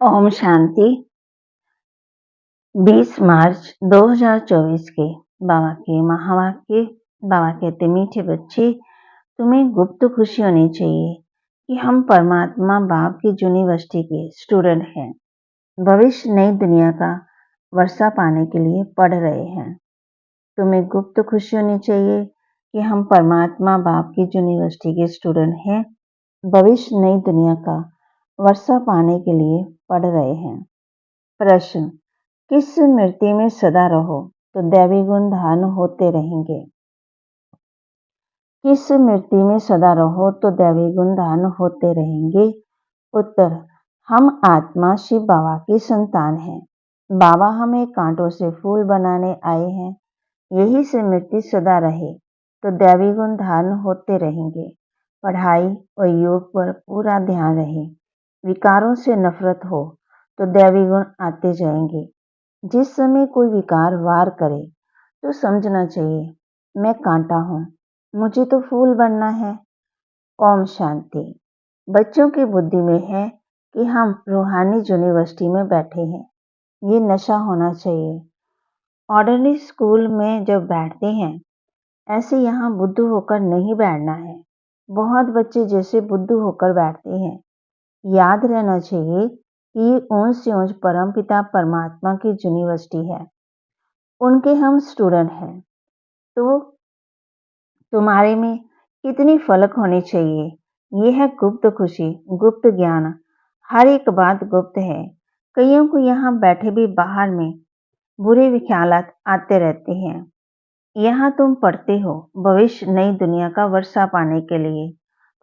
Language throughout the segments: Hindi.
ओम शांति। 20 मार्च 2024 के बाबा के महावाक्य। बाबा कहते, मीठे बच्चे, तुम्हें गुप्त खुशी होनी चाहिए कि हम परमात्मा बाप की यूनिवर्सिटी के स्टूडेंट हैं। भविष्य नई दुनिया का वर्षा पाने के लिए पढ़ रहे हैं। तुम्हें गुप्त खुशी होनी चाहिए कि हम परमात्मा बाप की यूनिवर्सिटी के स्टूडेंट हैं। भविष्य नई दुनिया का वर्षा पाने के लिए पढ़ रहे हैं। प्रश्न, किस स्मृति में सदा रहो तो दैवी गुण धारण होते रहेंगे? किस स्मृति में सदा रहो तो दैवी गुण धारण होते रहेंगे? उत्तर, हम आत्मा शिव बाबा की संतान हैं। बाबा हमें कांटों से फूल बनाने आए हैं। यही स्मृति सदा रहे तो दैवी गुण धारण होते रहेंगे। पढ़ाई और योग पर पूरा ध्यान रहे। विकारों से नफरत हो तो दैवी गुण आते जाएंगे। जिस समय कोई विकार वार करे तो समझना चाहिए, मैं कांटा हूँ, मुझे तो फूल बनना है। ओम शांति। बच्चों की बुद्धि में है कि हम रूहानी यूनिवर्सिटी में बैठे हैं। ये नशा होना चाहिए। ऑर्डिनरी स्कूल में जब बैठते हैं, ऐसे यहाँ बुद्धू होकर नहीं बैठना है। बहुत बच्चे जैसे बुद्धू होकर बैठते हैं। याद रहना चाहिए कि ऊंच से ऊंच परमपिता परमात्मा की यूनिवर्सिटी है, उनके हम स्टूडेंट हैं। तो तुम्हारे में कितनी फलक होनी चाहिए। यह है गुप्त खुशी, गुप्त ज्ञान। हर एक बात गुप्त है। कईयों को यहाँ बैठे भी बाहर में बुरे ख्यालात आते रहते हैं। यहाँ तुम पढ़ते हो भविष्य नई दुनिया का वर्षा पाने के लिए,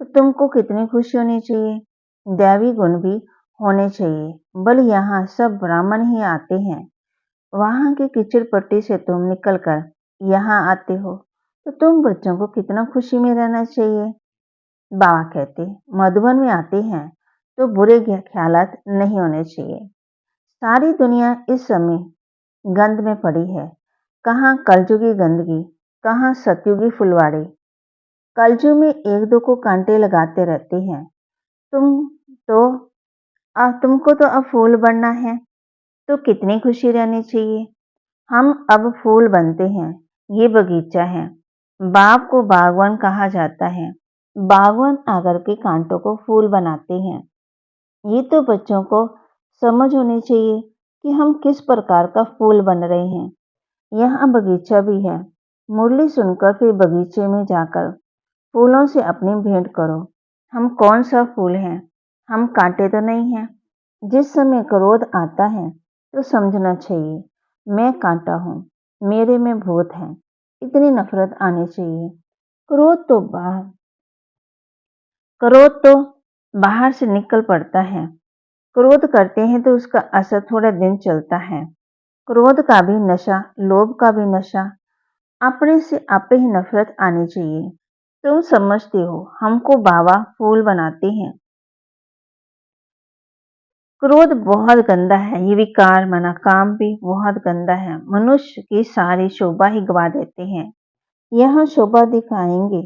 तो तुमको कितनी खुशी होनी चाहिए। दैवी गुण भी होने चाहिए। बल यहाँ सब ब्राह्मण ही आते हैं। वहां की कीचड़ पट्टी से तुम निकलकर यहाँ आते हो, तो तुम बच्चों को कितना खुशी में रहना चाहिए। बाबा कहते, मधुबन में आते हैं तो बुरे ख्यालात नहीं होने चाहिए। सारी दुनिया इस समय गंद में पड़ी है। कहाँ कलजुगी गंदगी, कहाँ सतयुगी फुलवाड़ी। कलजू में एक दो को कांटे लगाते रहते हैं। तुमको तो अब फूल बनना है, तो कितनी खुशी रहनी चाहिए। हम अब फूल बनते हैं। ये बगीचा है। बाग को बागवान कहा जाता है। बागवान आकर के कांटों को फूल बनाते हैं। ये तो बच्चों को समझ होनी चाहिए कि हम किस प्रकार का फूल बन रहे हैं। यहाँ बगीचा भी है। मुरली सुनकर फिर बगीचे में जाकर फूलों से अपनी भेंट करो। हम कौन सा फूल हैं? हम कांटे तो नहीं हैं। जिस समय क्रोध आता है तो समझना चाहिए, मैं कांटा हूँ, मेरे में भूत है। इतनी नफरत आनी चाहिए। क्रोध तो बाहर से निकल पड़ता है। क्रोध करते हैं तो उसका असर थोड़ा दिन चलता है। क्रोध का भी नशा, लोभ का भी नशा। अपने से आपे ही नफरत आनी चाहिए। तुम समझते हो हमको बाबा फूल बनाते हैं। क्रोध बहुत गंदा है। ये विकार मना काम भी बहुत गंदा है। मनुष्य की सारी शोभा ही गवा देते हैं। यहाँ शोभा दिखाएंगे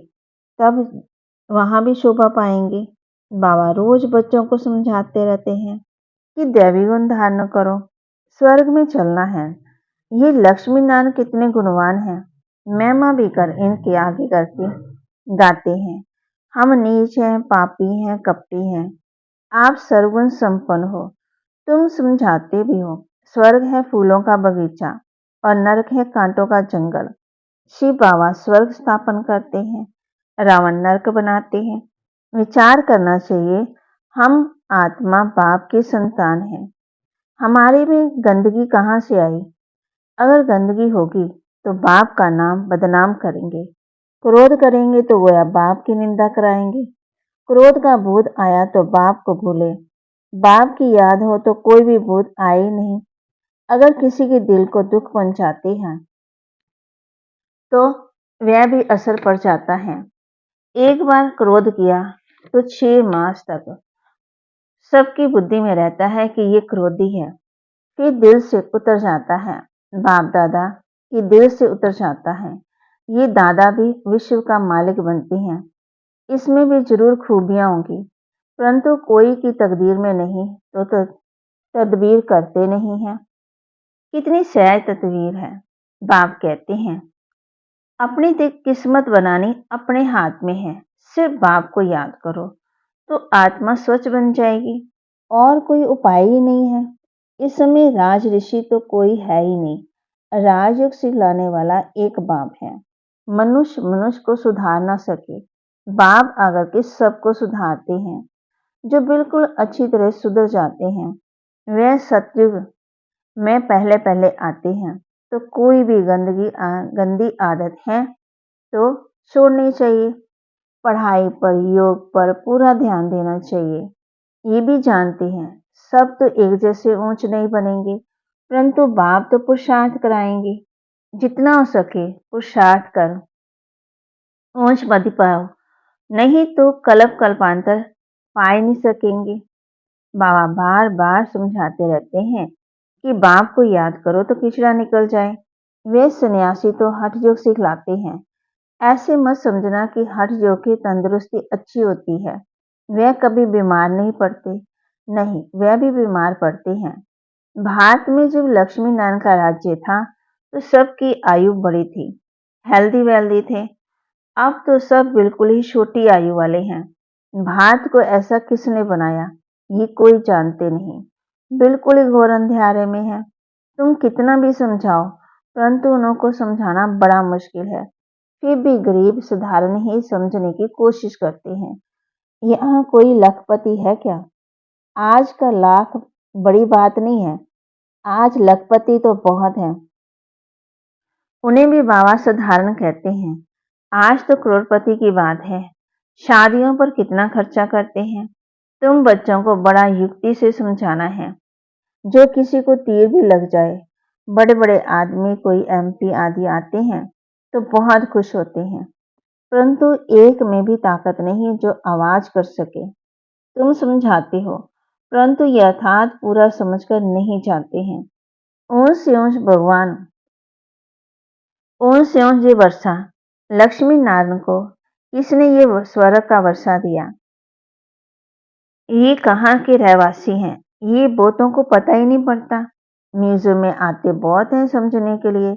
तब वहां भी शोभा पाएंगे। बाबा रोज बच्चों को समझाते रहते हैं कि दैवी गुण धारण करो, स्वर्ग में चलना है। ये लक्ष्मी नारायण कितने गुणवान हैं। महिमा भी कर इनके आगे करके गाते हैं। हम नीच हैं, पापी हैं, कपटी हैं। आप सर्वगुण संपन्न हो। तुम समझाते भी हो। स्वर्ग है फूलों का बगीचा और नरक है कांटों का जंगल। शिव बाबा स्वर्ग स्थापन करते हैं, रावण नरक बनाते हैं। विचार करना चाहिए, हम आत्मा बाप की संतान हैं। हमारे में गंदगी कहाँ से आई? अगर गंदगी होगी तो बाप का नाम बदनाम करेंगे। क्रोध करेंगे तो गोया बाप की निंदा कराएंगे। क्रोध का भूत आया तो बाप को भूले। बाप की याद हो तो कोई भी भूत आए नहीं। अगर किसी के दिल को दुख पहुंचाते हैं तो वह भी असर पड़ जाता है। एक बार क्रोध किया तो 6 मास तक सबकी बुद्धि में रहता है कि ये क्रोधी है। फिर दिल से उतर जाता है। बाप दादा की दिल से उतर जाता है। ये दादा भी विश्व का मालिक बनते हैं। इसमें भी जरूर खूबियां होंगी, परंतु कोई की तकदीर में नहीं तो तदबीर करते नहीं हैं। कितनी सैर तस्वीर है। बाप कहते हैं, अपनी किस्मत बनानी अपने हाथ में है। सिर्फ बाप को याद करो तो आत्मा स्वच्छ बन जाएगी। और कोई उपाय ही नहीं है। इस समय राज ऋषि तो कोई है ही नहीं। राजयोग सिखलाने वाला एक बाप है। मनुष्य मनुष्य को सुधार ना सके, बाप आकर के सबको सुधारते हैं। जो बिल्कुल अच्छी तरह सुधर जाते हैं वह सतयुग में पहले पहले आते हैं। तो कोई भी गंदी आदत है तो छोड़नी चाहिए। पढ़ाई पर, योग पर पूरा ध्यान देना चाहिए। ये भी जानते हैं सब तो एक जैसे ऊंच नहीं बनेंगे, परंतु बाप तो पुरुषार्थ कराएंगे। जितना हो सके पुरुषार्थ कर ऊंच मत पाओ, नहीं तो कल्प कल्पांतर पा ही नहीं सकेंगे। बाबा बार बार समझाते रहते हैं कि बाप को याद करो तो पिछड़ा निकल जाए। वे सन्यासी तो हठ योग सिखलाते हैं। ऐसे मत समझना कि हठ योग की तंदुरुस्ती अच्छी होती है। वह कभी बीमार नहीं पड़ते। नहीं, वह भी बीमार पड़ते हैं। भारत में जब लक्ष्मी नारायण का राज्य था तो सबकी आयु बड़ी थी, हेल्दी वेल्दी थे। अब तो सब बिल्कुल ही छोटी आयु वाले हैं। भारत को ऐसा किसने बनाया ये कोई जानते नहीं। बिल्कुल ही घोर अंधेरे में है। तुम कितना भी समझाओ परंतु उनको समझाना बड़ा मुश्किल है। फिर भी गरीब साधारण ही समझने की कोशिश करते हैं। यहाँ कोई लखपति है क्या? आज का लाख बड़ी बात नहीं है। आज लखपति तो बहुत है, उन्हें भी बाबा साधारण कहते हैं। आज तो करोड़पति की बात है। शादियों पर कितना खर्चा करते हैं। तुम बच्चों को बड़ा युक्ति से समझाना है। जो किसी को तीर भी लग जाए। बड़े बड़े आदमी कोई एमपी आदि आते हैं तो बहुत खुश होते हैं, परंतु एक में भी ताकत नहीं जो आवाज कर सके। तुम समझाते हो परंतु यथार्थ पूरा समझकर नहीं जाते हैं। ऊंच से ऊंच भगवान, ऊंच से ऊंच ये वर्षा लक्ष्मी नारायण को किसने ये स्वर्ग का वर्षा दिया? ये कहाँ के रहवासी हैं? ये बहुतों को पता ही नहीं पड़ता। म्यूजियम में आते बहुत हैं समझने के लिए।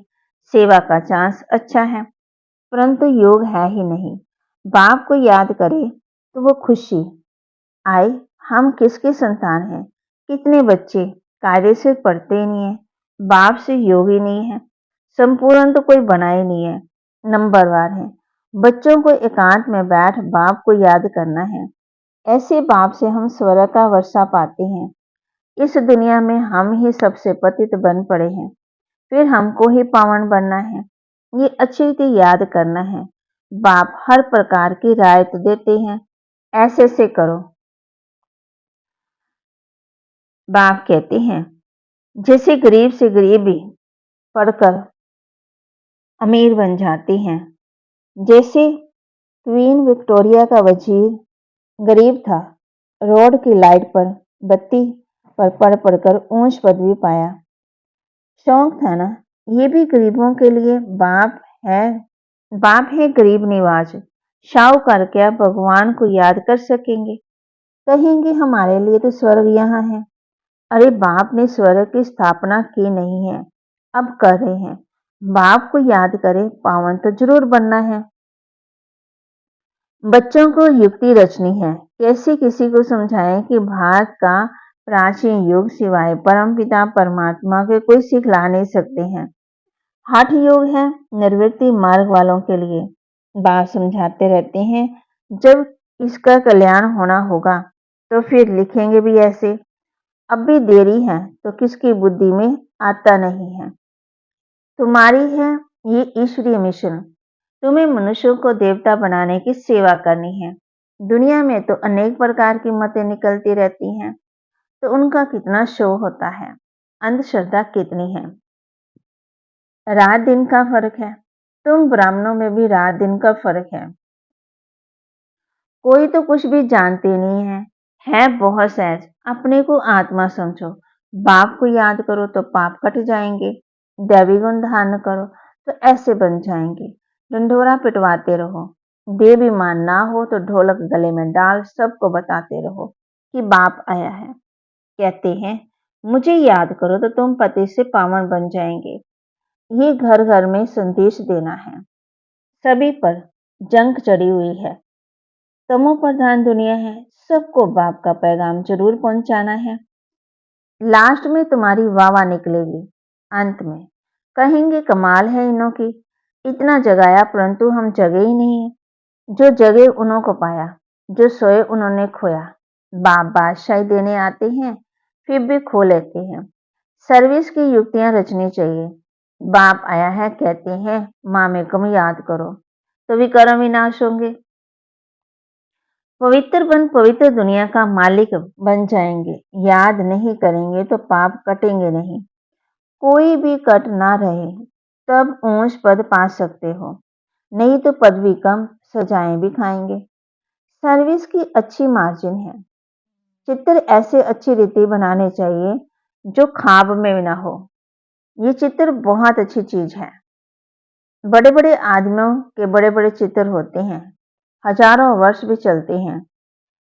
सेवा का चांस अच्छा है, परंतु योग है ही नहीं। बाप को याद करे तो वो खुशी आए। हम किसके संतान हैं? कितने बच्चे कायदे से पढ़ते ही नहीं है, बाप से योग ही नहीं है। संपूर्ण तो कोई बना ही नहीं है, नंबरवार है। बच्चों को एकांत में बैठ बाप को याद करना है। ऐसे बाप से हम स्वर्ग का वर्षा पाते हैं। इस दुनिया में हम ही सबसे पतित बन पड़े हैं, फिर हमको ही पावन बनना है। ये अच्छी रीति याद करना है। बाप हर प्रकार की राय तो देते हैं, ऐसे से करो। बाप कहते हैं जैसे गरीब से गरीब भी पढ़कर अमीर बन जाते हैं। जैसे क्वीन विक्टोरिया का वजीर गरीब था, रोड की लाइट पर बत्ती पर पढ़ पढ़कर ऊंच पदवी पाया। शौक था ना, ये भी गरीबों के लिए बाप है। बाप है गरीब निवाज। शाहूकार क्या भगवान को याद कर सकेंगे? कहेंगे हमारे लिए तो स्वर्ग यहाँ है। अरे बाप ने स्वर्ग की स्थापना की नहीं है, अब कर रहे हैं। बाप को याद करें, पावन तो जरूर बनना है। बच्चों को युक्ति रचनी है। कैसे किसी को समझाएं कि भारत का प्राचीन युग सिवाय परमपिता परमात्मा के कोई सिखला नहीं सकते हैं। हठ योग है निर्वृत्ति मार्ग वालों के लिए। बाप समझाते रहते हैं जब इसका कल्याण होना होगा तो फिर लिखेंगे भी ऐसे। अब भी देरी है तो किसकी बुद्धि में आता नहीं है। तुम्हारी है ये ईश्वरीय मिशन। तुम्हें मनुष्यों को देवता बनाने की सेवा करनी है। दुनिया में तो अनेक प्रकार की मतें निकलती रहती हैं, तो उनका कितना शो होता है, अंधश्रद्धा कितनी है। रात दिन का फर्क है। तुम ब्राह्मणों में भी रात दिन का फर्क है। कोई तो कुछ भी जानते नहीं है बहुत सहज। अपने को आत्मा समझो। बाप को याद करो तो पाप कट जाएंगे। दैवी गुण धारण करो तो ऐसे बन जाएंगे। ढंढोरा पिटवाते रहो। बेईमान ना हो तो ढोलक गले में डाल सबको बताते रहो कि बाप आया है। कहते हैं मुझे याद करो तो तुम पति से पावन बन जाएंगे। ये घर घर में संदेश देना है। सभी पर जंग चढ़ी हुई है। तमो प्रधान दुनिया है। सबको बाप का पैगाम जरूर पहुंचाना है। लास्ट में तुम्हारी वाह वाह निकलेगी। अंत में कहेंगे कमाल है इन्हों की, इतना जगाया परंतु हम जगे ही नहीं। जो जगे उन्हों को पाया, जो सोए उन्होंने खोया। बाप बादशाही देने आते हैं फिर भी खो लेते हैं। सर्विस की युक्तियां रचनी चाहिए। बाप आया है कहते हैं माँ में कम याद करो तो विकर्म विनाश होंगे। पवित्र बन पवित्र दुनिया का मालिक बन जाएंगे। याद नहीं करेंगे तो पाप कटेंगे नहीं। कोई भी कट ना रहे तब ऊंच पद पा सकते हो, नहीं तो पद भी कम, सजाएं भी खाएंगे। सर्विस की अच्छी मार्जिन है। चित्र ऐसे अच्छी रीति बनाने चाहिए जो खाब में ना हो। ये चित्र बहुत अच्छी चीज है। बड़े बड़े आदमियों के बड़े बड़े चित्र होते हैं, हजारों वर्ष भी चलते हैं।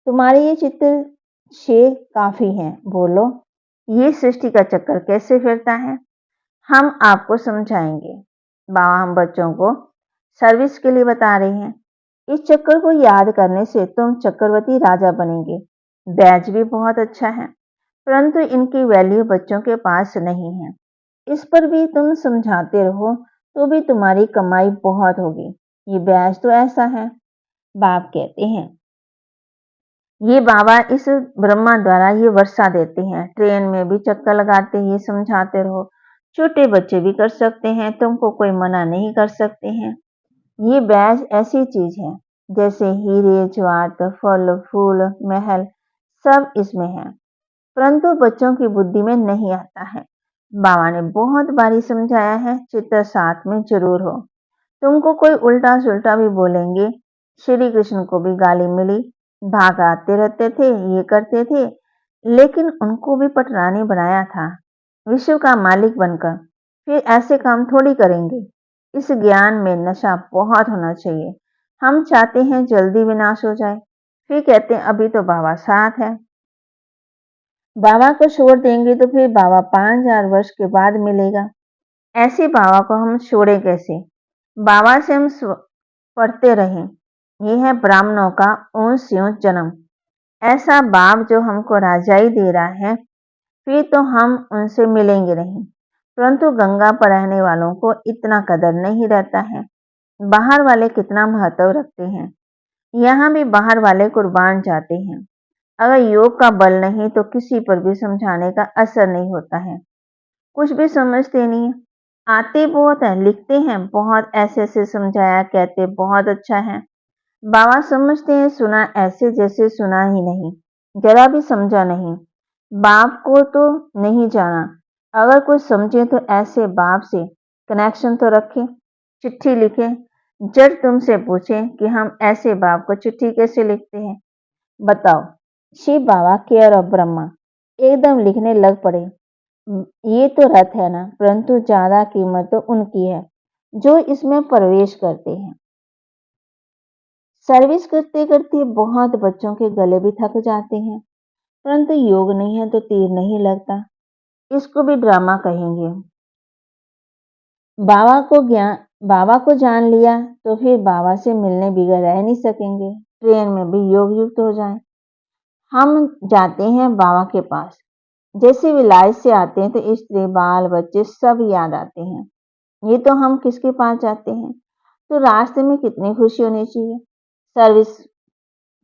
तुम्हारे ये चित्र से काफी हैं। बोलो ये सृष्टि का चक्कर कैसे फिरता है, हम आपको समझाएंगे। बाबा हम बच्चों को सर्विस के लिए बता रहे हैं। इस चक्कर को याद करने से तुम चक्रवर्ती राजा बनेंगे। बैज भी बहुत अच्छा है, परंतु इनकी वैल्यू बच्चों के पास नहीं है। इस पर भी तुम समझाते रहो तो भी तुम्हारी कमाई बहुत होगी। ये बैज तो ऐसा है। बाप कहते हैं ये बाबा इस ब्रह्मा द्वारा ये वर्षा देते हैं। ट्रेन में भी चक्कर लगाते ये समझाते रहो। छोटे बच्चे भी कर सकते हैं, तुमको कोई मना नहीं कर सकते हैं। ये बैज ऐसी चीज है जैसे हीरे ज्वार्त फल फूल महल सब इसमें है, परंतु बच्चों की बुद्धि में नहीं आता है। बाबा ने बहुत बारी समझाया है चित्र साथ में जरूर हो। तुमको कोई उल्टा सुल्टा भी बोलेंगे। श्री कृष्ण को भी गाली मिली, भाग आते रहते थे, ये करते थे, लेकिन उनको भी पटरानी बनाया था विश्व का मालिक बनकर। फिर ऐसे काम थोड़ी करेंगे। इस ज्ञान में नशा बहुत होना चाहिए। हम चाहते हैं जल्दी विनाश हो जाए, फिर कहते हैं अभी तो बाबा साथ है। बाबा को छोड़ देंगे तो फिर बाबा 5000 वर्ष के बाद मिलेगा। ऐसे बाबा को हम छोड़े कैसे। बाबा से हम पढ़ते रहें। ये है ब्राह्मणों का ऊंच यूंच जन्म। ऐसा बाप जो हमको राजाई दे रहा है, फिर तो हम उनसे मिलेंगे नहीं। परंतु गंगा पर रहने वालों को इतना कदर नहीं रहता है। बाहर वाले कितना महत्व रखते हैं। यहाँ भी बाहर वाले कुर्बान जाते हैं। अगर योग का बल नहीं तो किसी पर भी समझाने का असर नहीं होता है। कुछ भी समझते नहीं है। आते बहुत है, लिखते हैं बहुत, ऐसे ऐसे समझाया कहते बहुत अच्छा है। बाबा समझते हैं सुना ऐसे जैसे सुना ही नहीं, जरा भी समझा नहीं। बाप को तो नहीं जाना। अगर कुछ समझे तो ऐसे बाप से कनेक्शन तो रखे, चिट्ठी लिखे। जब तुमसे पूछे कि हम ऐसे बाप को चिट्ठी कैसे लिखते हैं, बताओ। शिव बाबा केयर ऑफ ब्रह्मा एकदम लिखने लग पड़े। ये तो रथ है ना, परंतु ज्यादा कीमत तो उनकी है जो इसमें प्रवेश करते हैं। सर्विस करते करते बहुत बच्चों के गले भी थक जाते हैं, परंतु योग नहीं है तो तीर नहीं लगता। इसको भी ड्रामा कहेंगे। बाबा को जान लिया तो फिर बाबा से मिलने बिगड़ रह नहीं सकेंगे। ट्रेन में भी योग युक्त हो जाए। हम जाते हैं बाबा के पास, जैसे विलायत से आते हैं तो स्त्री बाल बच्चे सब याद आते हैं। ये तो हम किसके पास जाते हैं, तो रास्ते में कितनी खुशी होनी चाहिए। सर्विस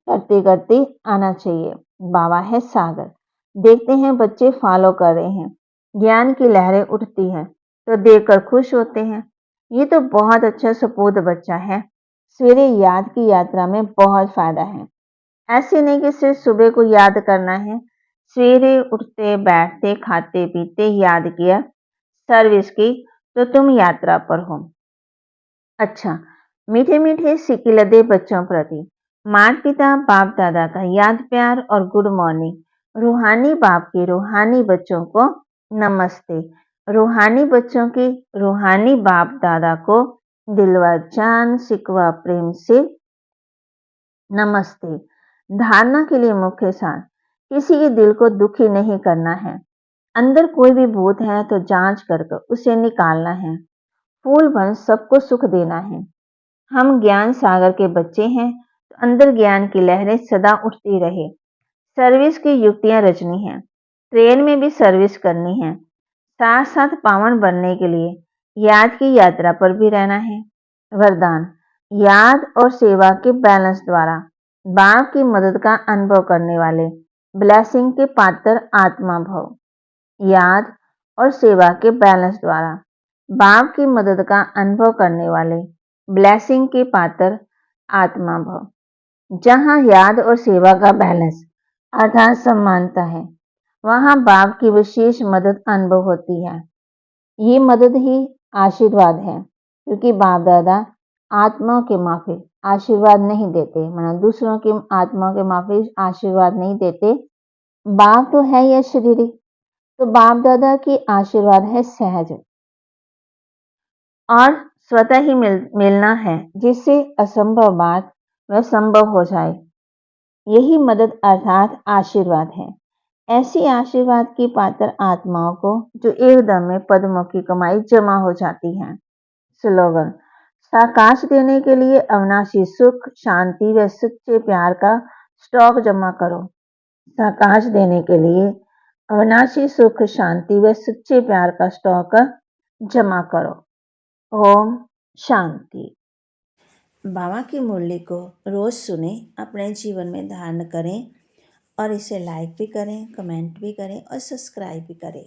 करते करते आना चाहिए। बाबा है सागर। देखते हैं बच्चे फॉलो कर रहे हैं, ज्ञान की लहरें उठती हैं तो देखकर खुश होते हैं। ये तो बहुत अच्छा सपूत बच्चा है। सवेरे याद की यात्रा में बहुत फायदा है। ऐसे नहीं कि सिर्फ सुबह को याद करना है। सवेरे उठते बैठते खाते पीते याद किया सर्विस की तो तुम यात्रा पर हो। अच्छा, मीठे मीठे सिकिलदे बच्चों प्रति माता पिता बाप दादा का याद प्यार और गुड मॉर्निंग। रूहानी बाप के रूहानी बच्चों को नमस्ते। रूहानी बच्चों के रूहानी बाप दादा को दिलवा जान सिकवा प्रेम से नमस्ते। धारणा के लिए मुख्य सार, किसी के दिल को दुखी नहीं करना है। अंदर कोई भी भूत है तो जांच कर उसे निकालना है। फूल बन सबको सुख देना है। हम ज्ञान सागर के बच्चे हैं तो अंदर ज्ञान की लहरें सदा उठती रहे। सर्विस की युक्तियां रचनी है, ट्रेन में भी सर्विस करनी है, साथ साथ पावन बनने के लिए याद की यात्रा पर भी रहना है। वरदान, याद और सेवा के बैलेंस द्वारा बाप की मदद का अनुभव करने वाले ब्लेसिंग के पात्र आत्मा भव। याद और सेवा के बैलेंस द्वारा बाप की मदद का अनुभव करने वाले ब्लेसिंग के पात्र आत्मा भव। जहां याद और सेवा का बैलेंस अर्थात समानता है, वहां बाप की विशेष मदद अनुभव होती है। ये मदद ही आशीर्वाद है, क्योंकि बाप दादा आत्माओं के माफिक आशीर्वाद नहीं देते, मतलब दूसरों की आत्माओं के माफिक आशीर्वाद नहीं देते। बाप तो है यह शरीरी, तो बाप दादा की आशीर्वाद है सहज और स्वतः ही मिलना है, जिससे असंभव बात वह संभव हो जाए। यही मदद अर्थात आशीर्वाद है। ऐसी आशीर्वाद की पात्र आत्माओं को जो एकदम में पद्मों की कमाई जमा हो जाती है। स्लोगन, साकाश देने के लिए अविनाशी सुख, शांति व सच्चे प्यार का स्टॉक जमा करो। साकाश देने के लिए अविनाशी सुख, शांति व सच्चे प्यार का स्टॉक जमा करो। ओम शांति। बाबा की मुरली को रोज सुने, अपने जीवन में धारण करें और इसे लाइक भी करें, कमेंट भी करें और सब्सक्राइब भी करें।